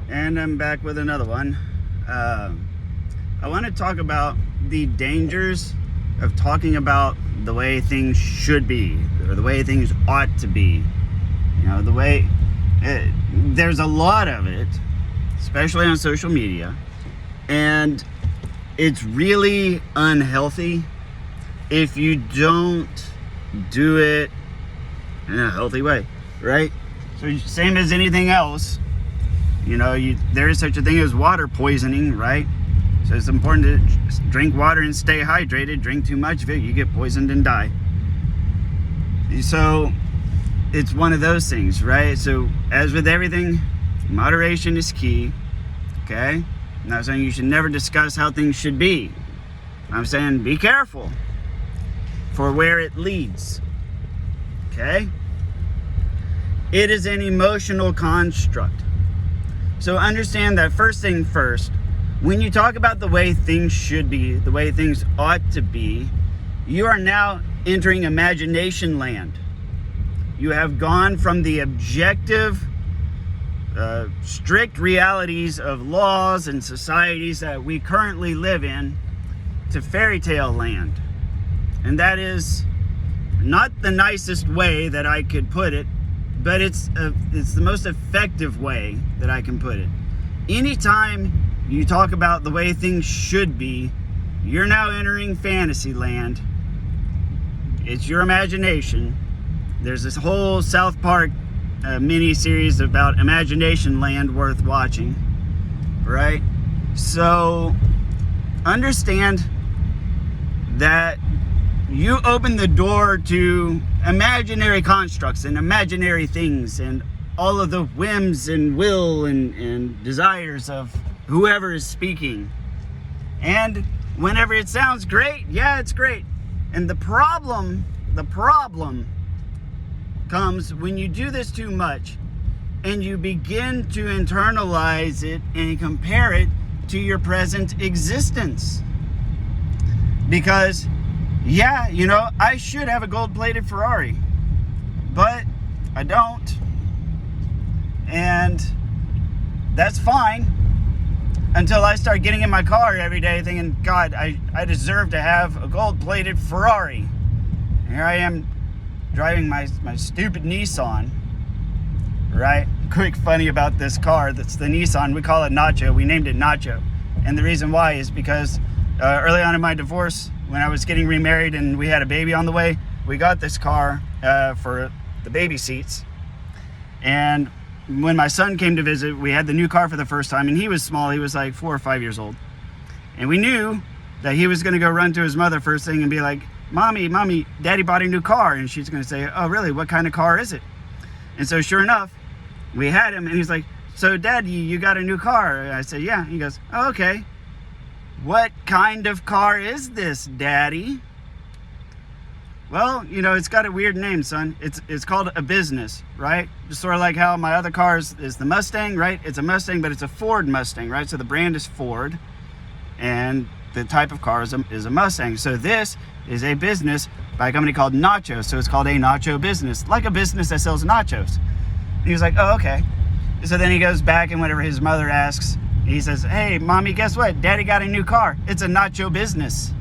And I'm back with another one. I want to talk about the dangers of talking about the way things should be, or the way things ought to be. You know, the way there's a lot of it, especially on social media, and it's really unhealthy if you don't do it in a healthy way, right? So same as anything else, you know, there is such a thing as water poisoning, right? So it's important to drink water and stay hydrated. Drink too much of it, you get poisoned and die. So it's one of those things, right? So as with everything, moderation is key, okay? I'm not saying you should never discuss how things should be. I'm saying be careful for where it leads, okay? It is an emotional construct. So understand that first thing first, when you talk about the way things should be, the way things ought to be, you are now entering imagination land. You have gone from the objective, strict realities of laws and societies that we currently live in to fairy tale land. And that is not the nicest way that I could put it, but it's the most effective way that I can put it. Anytime you talk about the way things should be, you're now entering fantasy land. It's your imagination. There's this whole South Park mini-series about imagination land worth watching, right? So understand that you open the door to imaginary constructs and imaginary things and all of the whims and will and desires of whoever is speaking. And whenever it sounds great, yeah, it's great. And the problem comes when you do this too much and you begin to internalize it and compare it to your present existence. Because yeah, you know, I should have a gold-plated Ferrari, but I don't. And that's fine until I start getting in my car every day thinking, God, I deserve to have a gold-plated Ferrari. And here I am driving my stupid Nissan, right? Quick funny about this car, that's the Nissan, we call it Nacho. We named it Nacho. And the reason why is because early on in my divorce, when I was getting remarried and we had a baby on the way, we got this car for the baby seats. And when my son came to visit, we had the new car for the first time, and he was small. He was like 4 or 5 years old. And we knew that he was going to go run to his mother first thing and be like, Mommy, Daddy bought a new car. And she's going to say, oh, really? What kind of car is it? And so sure enough, we had him, and he's like, so Dad, you got a new car? And I said, yeah. He goes, oh, okay. What kind of car is this, Daddy? Well, you know, it's got a weird name, son. It's called a business, right? Just sort of like how my other car is the Mustang, right? It's a Mustang, but it's a Ford Mustang, right? So the brand is Ford, and the type of car is a Mustang. So this is a business by a company called Nacho. So it's called a Nacho business, like a business that sells nachos. And he was like, oh, okay. So then he goes back, and whenever his mother asks, he says, hey, Mommy, guess what? Daddy got a new car. It's a Nacho business.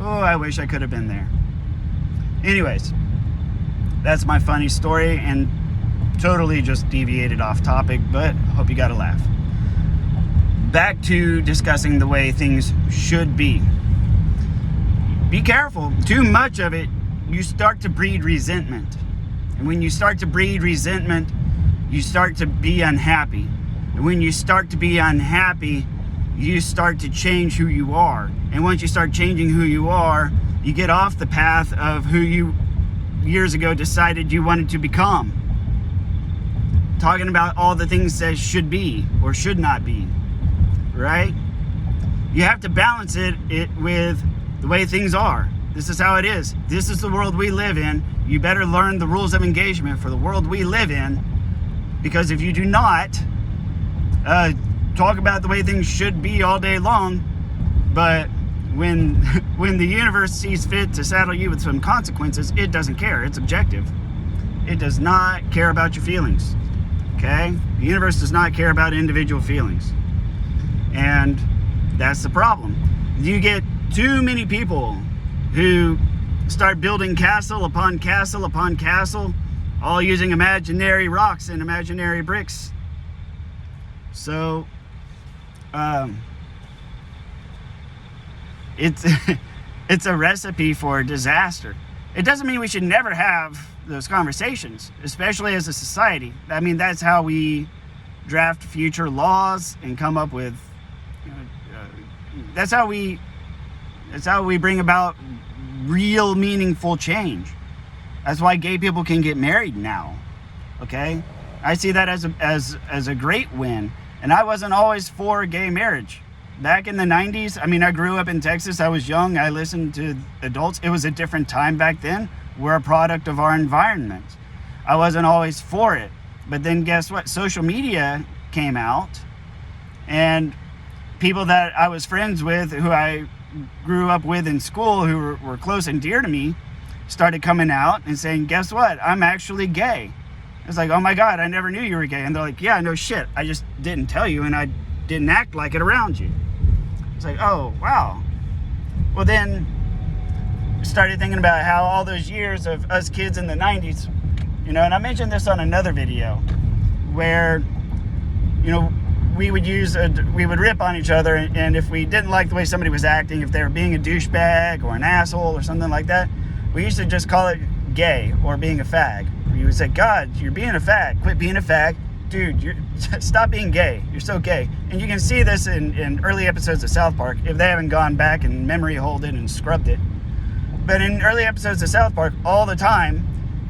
Oh, I wish I could have been there. Anyways, that's my funny story and totally just deviated off topic, but hope you got a laugh. Back to discussing the way things should be. Be careful. Too much of it, you start to breed resentment. And when you start to breed resentment, you start to be unhappy. And when you start to be unhappy, you start to change who you are. And once you start changing who you are, you get off the path of who you years ago decided you wanted to become. Talking about all the things that should be or should not be, right? You have to balance it with the way things are. This is how it is. This is the world we live in. You better learn the rules of engagement for the world we live in, because if you do not, talk about the way things should be all day long, but when the universe sees fit to saddle you with some consequences, it doesn't care. It's objective. It does not care about your feelings. Okay? The universe does not care about individual feelings. And that's the problem. You get too many people who start building castle upon castle upon castle, all using imaginary rocks and imaginary bricks. So, it's a recipe for disaster. It doesn't mean we should never have those conversations, especially as a society. I mean, that's how we draft future laws and come up with, that's how we bring about real meaningful change. That's why gay people can get married now. Okay? I see that as a great win. And I wasn't always for gay marriage. Back in the 90s, I mean, I grew up in Texas. I was young. I listened to adults. It was a different time back then. We're a product of our environment. I wasn't always for it. But then guess what? Social media came out, and people that I was friends with, who I grew up with in school, who were close and dear to me, started coming out and saying, guess what? I'm actually gay. It's like, oh my God, I never knew you were gay. And they're like, yeah, no shit. I just didn't tell you, and I didn't act like it around you. It's like, oh, wow. Well, then started thinking about how all those years of us kids in the 90s, and I mentioned this on another video, where, we would rip on each other, and if we didn't like the way somebody was acting, if they were being a douchebag or an asshole or something like that, we used to just call it gay or being a fag. You would say, God, you're being a fag. Quit being a fag. Dude, stop being gay. You're so gay. And you can see this in early episodes of South Park, if they haven't gone back and memory holed it and scrubbed it. But in early episodes of South Park, all the time,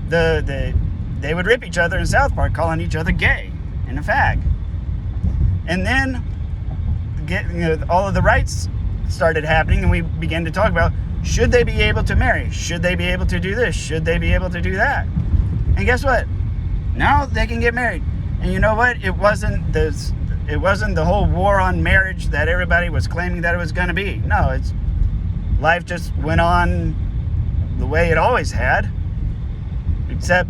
they would rip each other in South Park, calling each other gay and a fag. And then all of the rights started happening, and we began to talk about, should they be able to marry? Should they be able to do this? Should they be able to do that? And guess what? Now they can get married. And you know what? It wasn't the whole war on marriage that everybody was claiming that it was going to be. No, life just went on the way it always had, except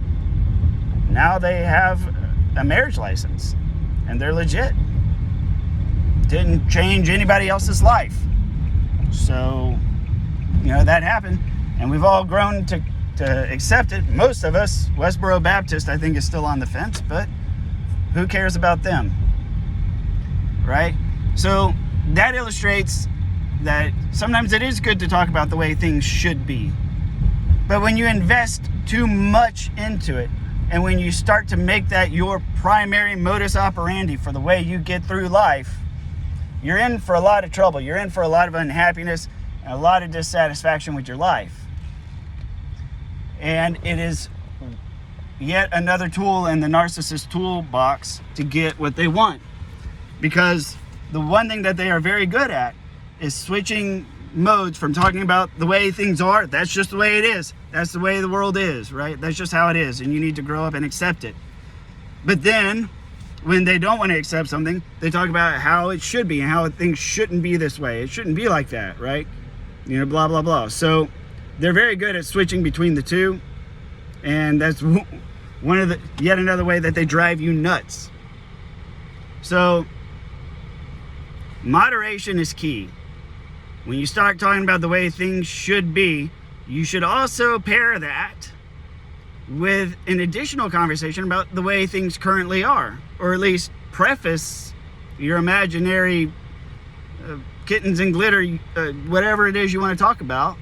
now they have a marriage license and they're legit. Didn't change anybody else's life. So, that happened, and we've all grown to accept it. Most of us, Westboro Baptist, I think, is still on the fence, but who cares about them, right? So that illustrates that sometimes it is good to talk about the way things should be. But when you invest too much into it, and when you start to make that your primary modus operandi for the way you get through life, you're in for a lot of trouble. You're in for a lot of unhappiness and a lot of dissatisfaction with your life. And it is yet another tool in the narcissist toolbox to get what they want. Because the one thing that they are very good at is switching modes from talking about the way things are. That's just the way it is. That's the way the world is, right? That's just how it is, and you need to grow up and accept it. But then, when they don't want to accept something, they talk about how it should be and how things shouldn't be this way. It shouldn't be like that, right? Blah, blah, blah. So they're very good at switching between the two, and that's yet another way that they drive you nuts. So moderation is key. When you start talking about the way things should be, you should also pair that with an additional conversation about the way things currently are, or at least preface your imaginary kittens and glitter, whatever it is you want to talk about.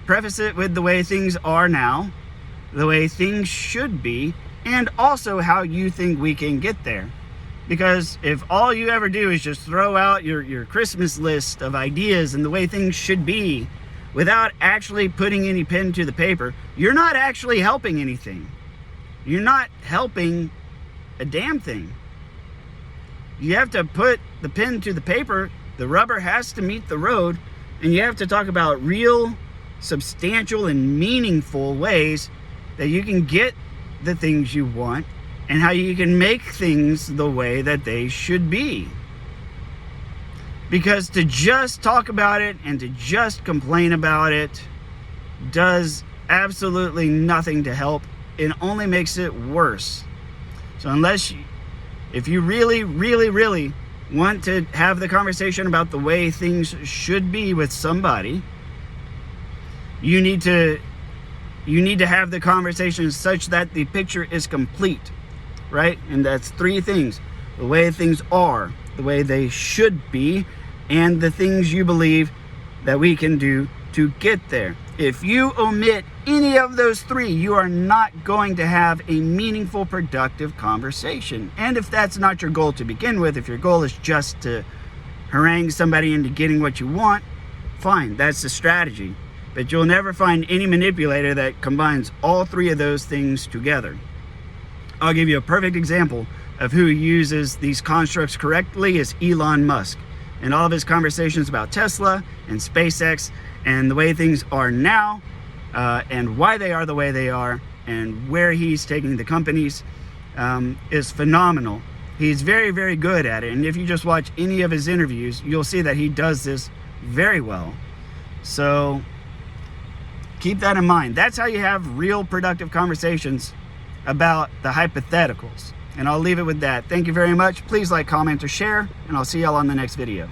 Preface it with the way things are now, the way things should be, and also how you think we can get there. Because if all you ever do is just throw out your Christmas list of ideas and the way things should be without actually putting any pen to the paper, you're not actually helping anything. You're not helping a damn thing. You have to put the pen to the paper, the rubber has to meet the road, and you have to talk about real, substantial, and meaningful ways that you can get the things you want and how you can make things the way that they should be. Because to just talk about it and to just complain about it does absolutely nothing to help. It only makes it worse. So unless If you really, really, really want to have the conversation about the way things should be with somebody, you need to have the conversation such that the picture is complete, right? And that's three things: the way things are, the way they should be, and the things you believe that we can do to get there. If you omit any of those three, you are not going to have a meaningful, productive conversation. And if that's not your goal to begin with, if your goal is just to harangue somebody into getting what you want, fine, that's the strategy. But you'll never find any manipulator that combines all three of those things together. I'll give you a perfect example of who uses these constructs correctly is Elon Musk. And all of his conversations about Tesla and SpaceX and the way things are now, and why they are the way they are, and where he's taking the companies, is phenomenal. He's very, very good at it. And if you just watch any of his interviews, you'll see that he does this very well. So keep that in mind. That's how you have real productive conversations about the hypotheticals. And I'll leave it with that. Thank you very much. Please like, comment, or share, and I'll see y'all on the next video.